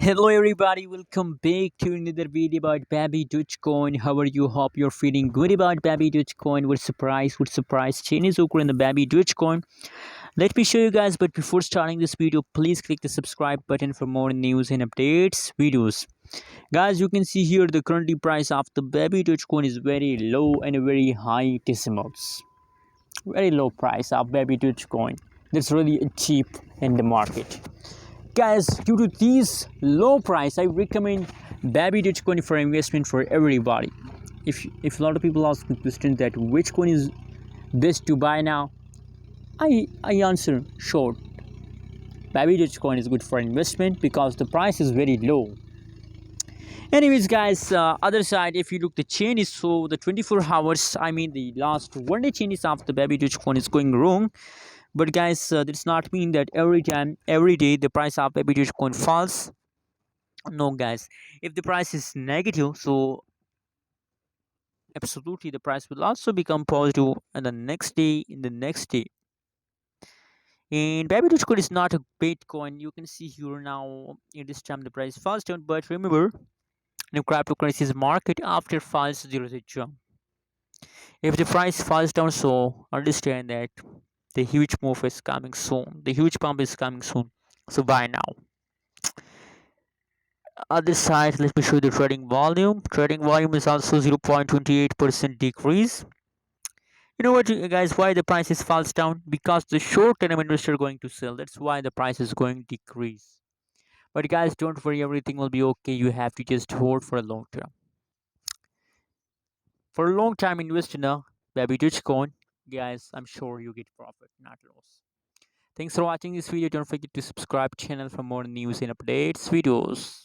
Hello everybody, welcome back to another video about Babydoge coin. How are you? Hope you're feeling good about Babydoge coin. What surprise changes occur in the Babydoge coin. Let me show you guys, but before starting this video, please click the subscribe button for more news and updates videos. Guys, you can see here the currently price of the Babydoge coin is very low and very high decimals. Very low price of Babydoge coin. That's really cheap in the market. Guys, due to these low price, I recommend Babydoge coin for investment for everybody. If a lot of people ask the question that which coin is best to buy now, I answer short. Babydoge coin is good for investment because the price is very low. Anyways, guys, other side, if you look the chain is so the 24 hours, I mean the last 1 day chain is of the Babydoge coin is going wrong. But guys, does not mean that every day the price of Babydoge coin falls. No, guys, if the price is negative, so absolutely the price will also become positive, and the next day, in the next day. And Babydoge coin is not a Bitcoin. You can see here now. In this time, the price falls down. But remember, the cryptocurrencies market after falls there is a jump. If the price falls down, so understand that the huge move is coming soon. The huge pump is coming soon. So buy now. Other side, let me show you the trading volume is also 0.28% decrease. You know what, guys, why the prices falls down? Because the short term investor are going to sell. That's why the price is going to decrease. But guys, don't worry, everything will be okay. You have to just hold for a long term. For a long time invest in a Babydoge coin, guys, I'm sure you get profit, not loss. Thanks for watching this video. Don't forget to subscribe channel for more news and updates videos.